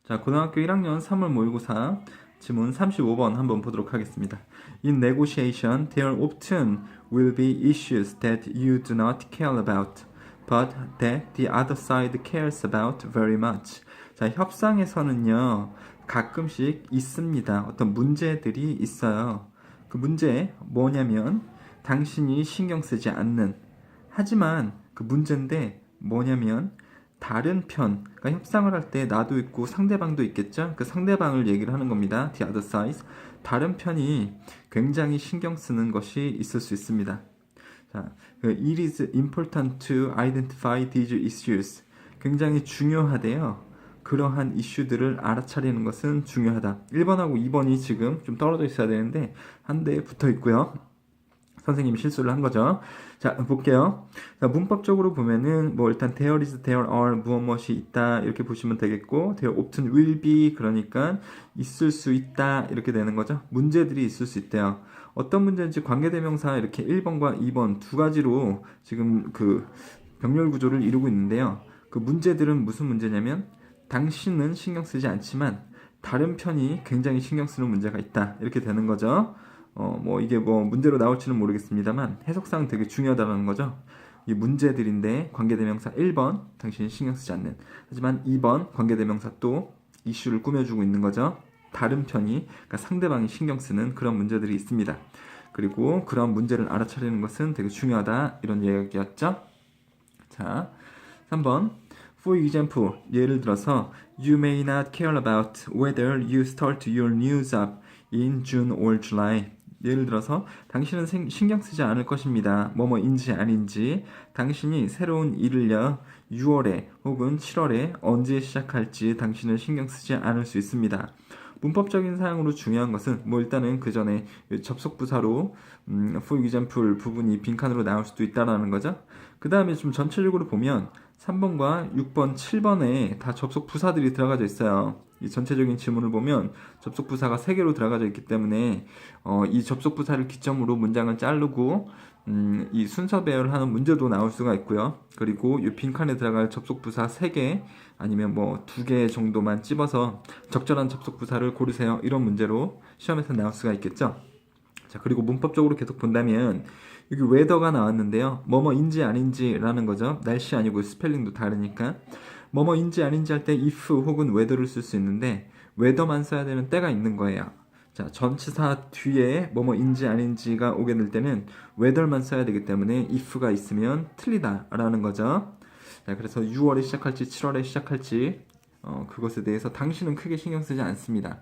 자, 고등학교 1학년 3월 모의고사 지문 35번 한번 보도록 하겠습니다. In negotiation, there often will be issues that you do not care about, but that the other side cares about very much. 자, 협상에서는요, 가끔씩 있습니다. 어떤 문제들이 있어요. 그 문제 뭐냐면, 당신이 신경 쓰지 않는. 하지만 그 문제인데 뭐냐면, 다른 편, 그러니까 협상을 할 때 나도 있고 상대방도 있겠죠? 그 상대방을 얘기를 하는 겁니다. The other side. 다른 편이 굉장히 신경 쓰는 것이 있을 수 있습니다. 자, it is important to identify these issues. 굉장히 중요하대요. 그러한 이슈들을 알아차리는 것은 중요하다. 1번하고 2번이 지금 좀 떨어져 있어야 되는데 한 대에 붙어 있고요. 선생님이 실수를 한 거죠. 자, 볼게요. 자, 문법적으로 보면은 뭐 일단 there is, there are 무엇이 있다 이렇게 보시면 되겠고 there often will be 그러니까 있을 수 있다 이렇게 되는 거죠. 문제들이 있을 수 있대요. 어떤 문제인지 관계대명사 이렇게 1번과 2번 두 가지로 지금 그 병렬 구조를 이루고 있는데요. 그 문제들은 무슨 문제냐면 당신은 신경 쓰지 않지만 다른 편이 굉장히 신경 쓰는 문제가 있다 이렇게 되는 거죠. 뭐 이게 뭐 문제로 나올지는 모르겠습니다만 해석상 되게 중요하다는 거죠. 이 문제들인데 관계대명사 1번 당신이 신경 쓰지 않는, 하지만 2번 관계대명사 또 이슈를 꾸며주고 있는 거죠. 다른 편이, 그러니까 상대방이 신경 쓰는 그런 문제들이 있습니다. 그리고 그런 문제를 알아차리는 것은 되게 중요하다 이런 이야기였죠. 자, 3번 For example, 예를 들어서 You may not care about whether you start your new job in June or July. 예를 들어서 당신은 신경 쓰지 않을 것입니다. 뭐뭐인지 아닌지. 당신이 새로운 일을요 6월에 혹은 7월에 언제 시작할지 당신은 신경 쓰지 않을 수 있습니다. 문법적인 사용으로 중요한 것은 뭐 일단은 그 전에 접속부사로 for example 부분이 빈칸으로 나올 수도 있다라는 거죠. 그 다음에 좀 전체적으로 보면 3번과 6번, 7번에 다 접속부사들이 들어가져 있어요. 이 전체적인 지문을 보면 접속부사가 3개로 들어가져 있기 때문에 이 접속부사를 기점으로 문장을 자르고 이 순서 배열을 하는 문제도 나올 수가 있고요. 그리고 이 빈칸에 들어갈 접속부사 3개 아니면 뭐 2개 정도만 찝어서 적절한 접속부사를 고르세요. 이런 문제로 시험에서 나올 수가 있겠죠. 자, 그리고 문법적으로 계속 본다면 여기 weather가 나왔는데요. 뭐뭐인지 아닌지라는 거죠. 날씨 아니고 스펠링도 다르니까. 뭐뭐인지 아닌지 할 때 if 혹은 whether를 쓸 수 있는데 weather만 써야 되는 때가 있는 거예요. 자, 전치사 뒤에 뭐뭐인지 아닌지가 오게 될 때는 whether만 써야 되기 때문에 if가 있으면 틀리다라는 거죠. 자, 그래서 6월에 시작할지 7월에 시작할지 그것에 대해서 당신은 크게 신경 쓰지 않습니다.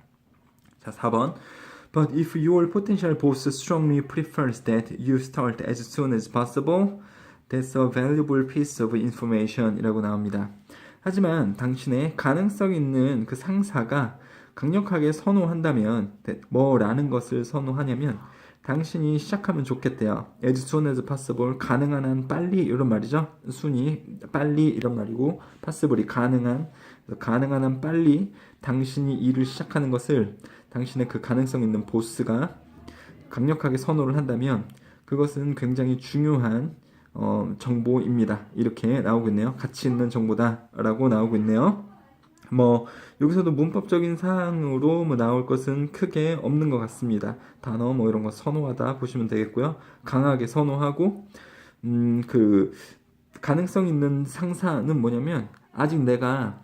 자, 4번 But if your potential boss strongly prefers that you start as soon as possible, that's a valuable piece of information 이라고 나옵니다. 하지만 당신의 가능성 있는 그 상사가 강력하게 선호한다면 뭐라는 것을 선호하냐면 당신이 시작하면 좋겠대요. As soon as possible, 가능한 한 빨리 이런 말이죠. 순이 빨리 이런 말이고 possible이 가능한 한 빨리 당신이 일을 시작하는 것을 당신의 그 가능성 있는 보스가 강력하게 선호를 한다면 그것은 굉장히 중요한 정보입니다. 이렇게 나오고 있네요. 가치 있는 정보다 라고 나오고 있네요. 뭐 여기서도 문법적인 사항으로 뭐 나올 것은 크게 없는 것 같습니다. 단어 뭐 이런 거 선호하다 보시면 되겠고요. 강하게 선호하고 그 가능성 있는 상사는 뭐냐면 아직 내가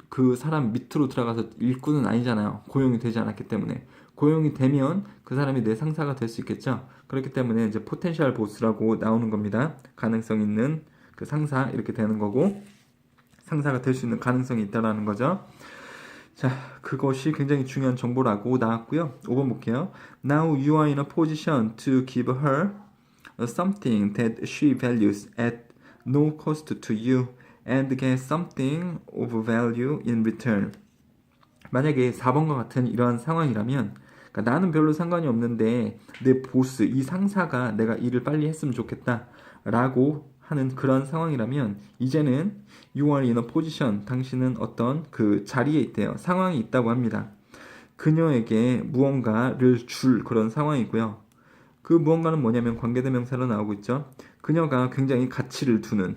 그 사람 밑으로 들어가서 일꾼은 아니잖아요. 고용이 되지 않았기 때문에. 고용이 되면 그 사람이 내 상사가 될 수 있겠죠. 그렇기 때문에 이제 포텐셜 보스라고 나오는 겁니다. 가능성 있는 그 상사 이렇게 되는 거고 상사가 될 수 있는 가능성이 있다라는 거죠. 자, 그것이 굉장히 중요한 정보라고 나왔고요. 5번 볼게요. Now you are in a position to give her something that she values at no cost to you and get something of value in return. 만약에 4번과 같은 이러한 상황이라면 그러니까 나는 별로 상관이 없는데 내 보스, 이 상사가 내가 일을 빨리 했으면 좋겠다 라고 하는 그런 상황이라면 이제는 you are in a position, 당신은 어떤 그 자리에 있대요. 상황이 있다고 합니다. 그녀에게 무언가를 줄 그런 상황이고요. 그 무언가는 뭐냐면 관계대명사로 나오고 있죠. 그녀가 굉장히 가치를 두는,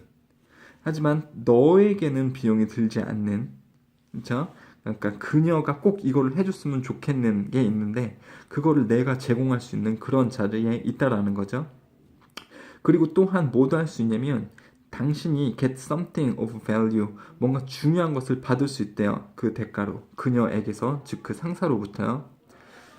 하지만 너에게는 비용이 들지 않는, 그렇죠? 그러니까 그녀가 꼭 이거를 해줬으면 좋겠는 게 있는데 그거를 내가 제공할 수 있는 그런 자리에 있다라는 거죠. 그리고 또한 뭐도 할 수 있냐면 당신이 get something of value, 뭔가 중요한 것을 받을 수 있대요. 그 대가로 그녀에게서, 즉 그 상사로부터요.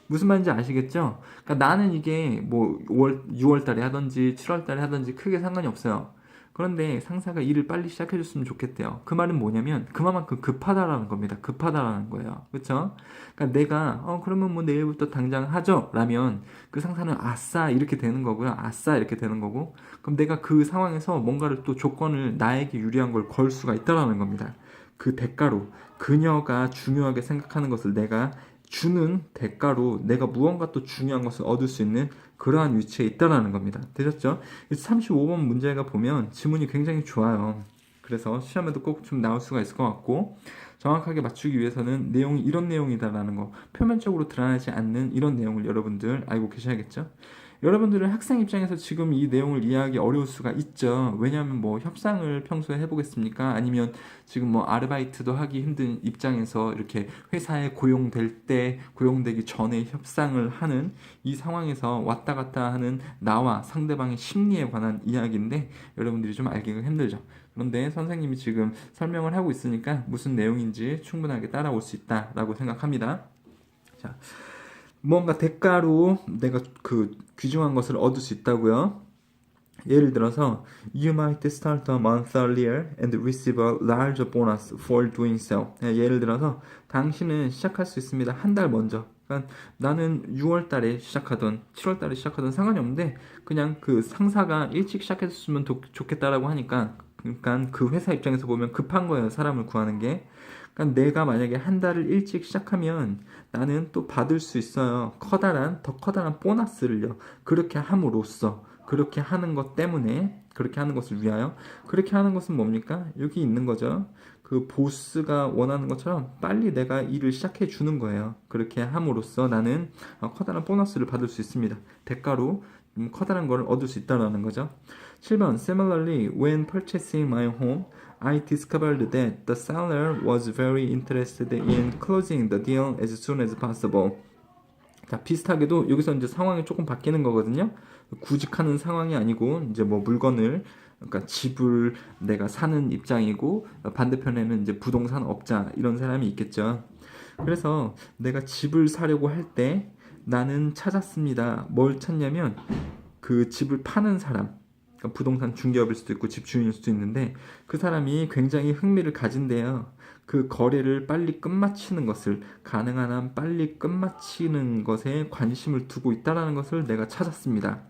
무슨 말인지 아시겠죠? 그러니까 나는 이게 뭐 6월 달에 하든지 7월 달에 하든지 크게 상관이 없어요. 그런데 상사가 일을 빨리 시작해줬으면 좋겠대요. 그 말은 뭐냐면 그만큼 급하다라는 겁니다. 급하다라는 거예요. 그렇죠? 그러니까 내가 그러면 뭐 내일부터 당장 하죠 라면 그 상사는 아싸 이렇게 되는 거고요. 아싸 이렇게 되는 거고, 그럼 내가 그 상황에서 뭔가를 또 조건을 나에게 유리한 걸 걸 수가 있다라는 겁니다. 그 대가로 그녀가 중요하게 생각하는 것을 내가 주는 대가로 내가 무언가 또 중요한 것을 얻을 수 있는 그러한 위치에 있다라는 겁니다. 되셨죠? 35번 문제가 보면 지문이 굉장히 좋아요. 그래서 시험에도 꼭 좀 나올 수가 있을 것 같고, 정확하게 맞추기 위해서는 내용이 이런 내용이다라는 거, 표면적으로 드러나지 않는 이런 내용을 여러분들 알고 계셔야겠죠? 여러분들은 학생 입장에서 지금 이 내용을 이해하기 어려울 수가 있죠. 왜냐하면 뭐 협상을 평소에 해보겠습니까? 아니면 지금 뭐 아르바이트도 하기 힘든 입장에서 이렇게 회사에 고용될 때, 고용되기 전에 협상을 하는 이 상황에서 왔다 갔다 하는 나와 상대방의 심리에 관한 이야기인데 여러분들이 좀 알기가 힘들죠. 그런데 선생님이 지금 설명을 하고 있으니까 무슨 내용인지 충분하게 따라올 수 있다라고 생각합니다. 자, 뭔가 대가로 내가 그 귀중한 것을 얻을 수 있다고요. 예를 들어서 You might start a month earlier and receive a larger bonus for doing so. 예를 들어서 당신은 시작할 수 있습니다. 한 달 먼저. 그러니까 나는 6월 달에 시작하던 7월 달에 시작하던 상관이 없는데 그냥 그 상사가 일찍 시작했으면 좋겠다라고 하니까, 그러니까 그 회사 입장에서 보면 급한 거예요. 사람을 구하는 게. 그러니까 내가 만약에 한 달을 일찍 시작하면 나는 또 받을 수 있어요. 더 커다란 보너스를요. 그렇게 함으로써, 그렇게 하는 것 때문에, 그렇게 하는 것을 위하여, 그렇게 하는 것은 뭡니까? 여기 있는 거죠. 그 보스가 원하는 것처럼 빨리 내가 일을 시작해 주는 거예요. 그렇게 함으로써 나는 커다란 보너스를 받을 수 있습니다. 대가로 커다란 걸 얻을 수 있다는 거죠. 7번 Similarly, when purchasing my home, I discovered that the seller was very interested in closing the deal as soon as possible. 자, 비슷하게도 여기서 이제 상황이 조금 바뀌는 거거든요. 구직하는 상황이 아니고 이제 뭐 물건을, 그러니까 집을 내가 사는 입장이고 반대편에는 이제 부동산 업자 이런 사람이 있겠죠. 그래서 내가 집을 사려고 할 때 나는 찾았습니다. 뭘 찾냐면 그 집을 파는 사람, 그러니까 부동산 중개업일 수도 있고 집주인일 수도 있는데 그 사람이 굉장히 흥미를 가진대요. 그 거래를 빨리 끝마치는 것을, 가능한 한 빨리 끝마치는 것에 관심을 두고 있다는 것을 내가 찾았습니다.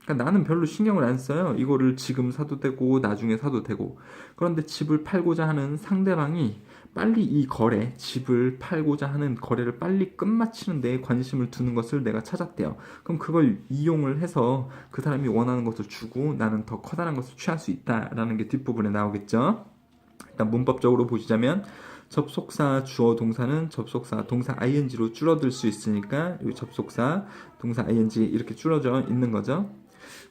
그러니까 나는 별로 신경을 안 써요. 이거를 지금 사도 되고 나중에 사도 되고. 그런데 집을 팔고자 하는 상대방이 빨리 이 거래, 집을 팔고자 하는 거래를 빨리 끝마치는 데에 관심을 두는 것을 내가 찾았대요. 그럼 그걸 이용을 해서 그 사람이 원하는 것을 주고 나는 더 커다란 것을 취할 수 있다라는 게 뒷부분에 나오겠죠. 일단 문법적으로 보시자면 접속사 주어 동사는 접속사 동사 ing로 줄어들 수 있으니까 여기 접속사 동사 ing 이렇게 줄어져 있는 거죠.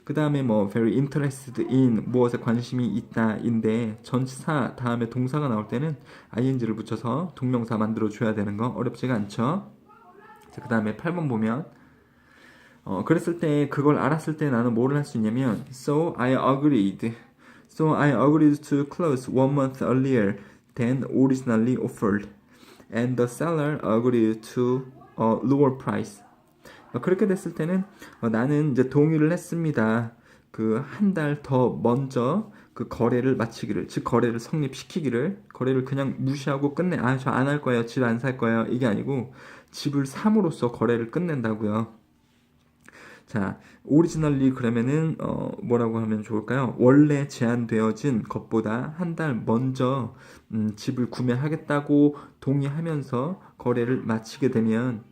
그 다음에 뭐 very interested in 무엇에 관심이 있다인데 전치사 다음에 동사가 나올 때는 ing를 붙여서 동명사 만들어 줘야 되는 거 어렵지가 않죠. 그 다음에 8번 보면 그랬을 때, 그걸 알았을 때 나는 뭐를 할 수 있냐면 So I agreed to close 1 month earlier than originally offered and the seller agreed to a lower price. 그렇게 됐을 때는 나는 이제 동의를 했습니다. 그 한 달 더 먼저 그 거래를 마치기를, 즉 거래를 성립시키기를, 거래를 그냥 무시하고 끝내, 저 안 할 거예요, 집 안 살 거예요, 이게 아니고 집을 삼으로써 거래를 끝낸다고요. 자, 오리지널리 그러면은 뭐라고 하면 좋을까요? 원래 제한되어진 것보다 한 달 먼저 집을 구매하겠다고 동의하면서 거래를 마치게 되면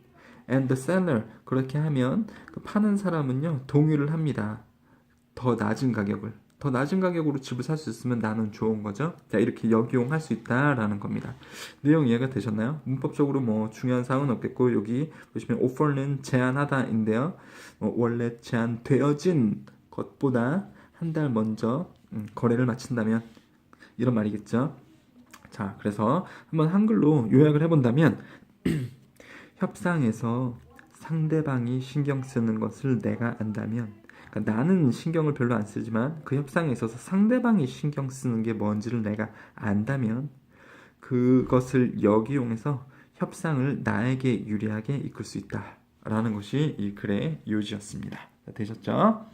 and the seller, 그렇게 하면 그 파는 사람은요 동의를 합니다. 더 낮은 가격으로 집을 살 수 있으면 나는 좋은 거죠. 자, 이렇게 역이용할 수 있다라는 겁니다. 내용 이해가 되셨나요? 문법적으로 뭐 중요한 사항은 없겠고, 여기 보시면 offer는 제한하다인데요. 원래 제한되어진 것보다 한 달 먼저 거래를 마친다면 이런 말이겠죠. 자, 그래서 한번 한글로 요약을 해본다면 협상에서 상대방이 신경 쓰는 것을 내가 안다면, 그러니까 나는 신경을 별로 안 쓰지만 그 협상에 있어서 상대방이 신경 쓰는 게 뭔지를 내가 안다면 그것을 역이용해서 협상을 나에게 유리하게 이끌 수 있다 라는 것이 이 글의 요지였습니다. 되셨죠?